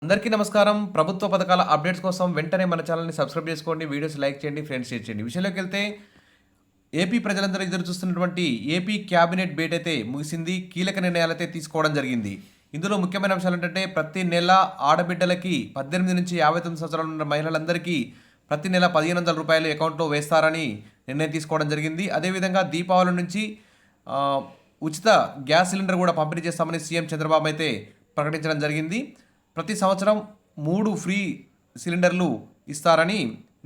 అందరికీ నమస్కారం. ప్రభుత్వ పథకాల అప్డేట్స్ కోసం వెంటనే మన ఛానల్‌ని సబ్స్క్రైబ్ చేసుకోండి. వీడియోస్ లైక్ చేయండి, ఫ్రెండ్స్ షేర్ చేయండి. విషయంలోకి వెళ్తే ఏపీ ప్రజలందరూ ఎదురు చూస్తున్నటువంటి ఏపీ క్యాబినెట్ భేటీ అయితే ముగిసింది. కీలక నిర్ణయాలైతే తీసుకోవడం జరిగింది. ఇందులో ముఖ్యమైన అంశాలు ఏంటంటే ప్రతి నెల ఆడబిడ్డలకి 18 నుంచి 59 సంవత్సరాలు ఉన్న మహిళలందరికీ ప్రతి నెల రూ. 1500 అకౌంట్లో వేస్తారని నిర్ణయం తీసుకోవడం జరిగింది. అదేవిధంగా దీపావళి నుంచి ఉచిత గ్యాస్ సిలిండర్ కూడా పంపిణీ చేస్తామని సీఎం చంద్రబాబు అయితే ప్రకటించడం జరిగింది. ప్రతి సంవత్సరం 3 ఫ్రీ సిలిండర్లు ఇస్తారని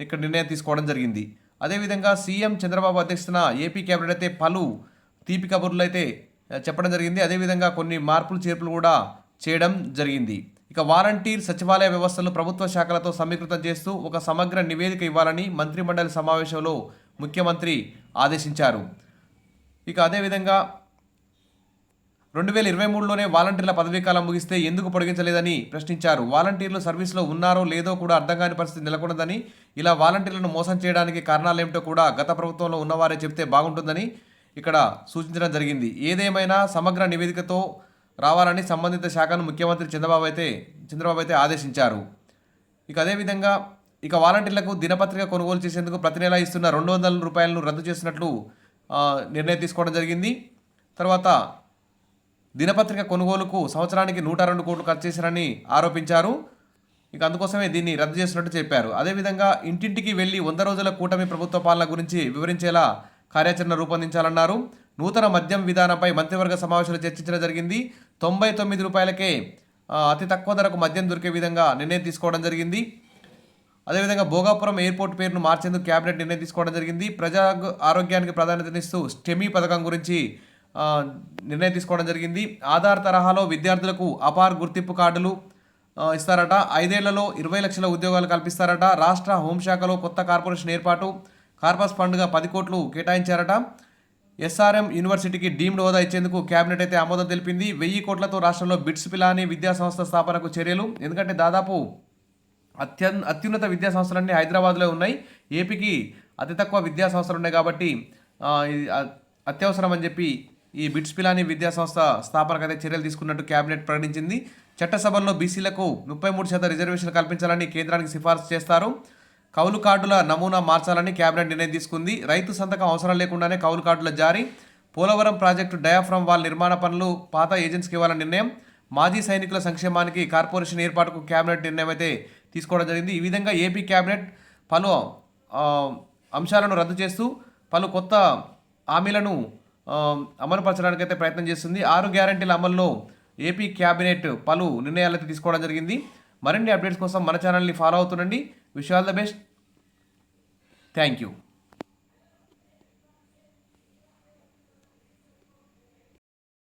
ఇక్కడ నిర్ణయం తీసుకోవడం జరిగింది. అదేవిధంగా సీఎం చంద్రబాబు అధ్యక్షతన ఏపీ కేబినెట్ అయితే పలు తీపి కబుర్లు అయితే చెప్పడం జరిగింది. అదేవిధంగా కొన్ని మార్పులు చేర్పులు కూడా చేయడం జరిగింది. ఇక వాలంటీర్ సచివాలయ వ్యవస్థను ప్రభుత్వ శాఖలతో సమీకృతం చేస్తూ ఒక సమగ్ర నివేదిక ఇవ్వాలని మంత్రిమండలి సమావేశంలో ముఖ్యమంత్రి ఆదేశించారు. ఇక అదేవిధంగా 2023లోనే వాలంటీర్ల పదవీకాలం ముగిస్తే ఎందుకు పొడిగించలేదని ప్రశ్నించారు. వాలంటీర్లు సర్వీస్లో ఉన్నారో లేదో కూడా అర్థం కాని పరిస్థితి నెలకొన్నదని, ఇలా వాలంటీర్లను మోసం చేయడానికి కారణాలేమిటో కూడా గత ప్రభుత్వంలో ఉన్నవారే చెప్తే బాగుంటుందని ఇక్కడ సూచించడం జరిగింది. ఏదేమైనా సమగ్ర నివేదికతో రావాలని సంబంధిత శాఖను ముఖ్యమంత్రి చంద్రబాబు అయితే ఆదేశించారు. ఇక అదేవిధంగా వాలంటీర్లకు దినపత్రిక కొనుగోలు చేసేందుకు ప్రతి నెల ఇస్తున్న రూ. 200 రద్దు చేసినట్లు నిర్ణయం తీసుకోవడం జరిగింది. తర్వాత దినపత్రిక కొనుగోలుకు సంవత్సరానికి 102 కోట్లు ఖర్చు చేశారని ఆరోపించారు. ఇక అందుకోసమే దీన్ని రద్దు చేసినట్టు చెప్పారు. అదేవిధంగా ఇంటింటికి వెళ్లి 100 రోజుల కూటమి ప్రభుత్వ పాలన గురించి వివరించేలా కార్యాచరణ రూపొందించాలన్నారు. నూతన మద్యం విధానంపై మంత్రివర్గ సమావేశంలో చర్చించడం జరిగింది. రూ. 99కే అతి తక్కువ ధరకు మద్యం దొరికే విధంగా నిర్ణయం తీసుకోవడం జరిగింది. అదేవిధంగా భోగాపురం ఎయిర్పోర్ట్ పేరును మార్చేందుకు కేబినెట్ నిర్ణయం తీసుకోవడం జరిగింది. ప్రజా ఆరోగ్యానికి ప్రాధాన్యతనిస్తూ స్టెమీ పథకం గురించి నిర్ణయం తీసుకోవడం జరిగింది. ఆధార్ తరహాలో విద్యార్థులకు అపార్ గుర్తింపు కార్డులు ఇస్తారట. 5 ఏళ్లలో 20 లక్షల ఉద్యోగాలు కల్పిస్తారట. రాష్ట్ర హోంశాఖలో కొత్త కార్పొరేషన్ ఏర్పాటు, కార్పస్ ఫండ్గా 10 కోట్లు కేటాయించారట. ఎస్ఆర్ఎం యూనివర్సిటీకి డీమ్డ్ హోదా ఇచ్చేందుకు కేబినెట్ అయితే ఆమోదం తెలిపింది. 1000 కోట్లతో రాష్ట్రంలో బిట్స్ పిలాని విద్యా సంస్థ స్థాపనకు చర్యలు. ఎందుకంటే దాదాపు అత్యున్నత విద్యా సంస్థలన్నీ హైదరాబాద్లో ఉన్నాయి. ఏపీకి అతి తక్కువ విద్యా సంస్థలు ఉన్నాయి కాబట్టి అత్యవసరం అని చెప్పి ఈ బిట్స్ పిలాని విద్యా సంస్థ స్థాపనకైతే చర్యలు తీసుకున్నట్టు కేబినెట్ ప్రకటించింది. చట్టసభల్లో బీసీలకు 33% రిజర్వేషన్ కల్పించాలని కేంద్రానికి సిఫార్సు చేస్తారు. కౌలు కార్డుల నమూనా మార్చాలని కేబినెట్ నిర్ణయం తీసుకుంది. రైతు సంతకం అవసరం లేకుండానే కౌలు కార్డుల జారీ. పోలవరం ప్రాజెక్టు డయాఫ్రమ్ వాల్ నిర్మాణ పనులు పాత ఏజెన్సీకి ఇవ్వాలని నిర్ణయం. మాజీ సైనికుల సంక్షేమానికి కార్పొరేషన్ ఏర్పాటుకు కేబినెట్ నిర్ణయం అయితే తీసుకోవడం జరిగింది. ఈ విధంగా ఏపీ కేబినెట్ పలు అంశాలను రద్దు చేస్తూ పలు కొత్త హామీలను అమలుపరచడానికైతే ప్రయత్నం చేస్తుంది. 6 గ్యారంటీల అమల్లో ఏపీ క్యాబినెట్ పలు నిర్ణయాలైతే తీసుకోవడం జరిగింది. మరిన్ని అప్డేట్స్ కోసం మన ఛానల్ని ఫాలో అవుతుండండి. Wish all the best. Thank you.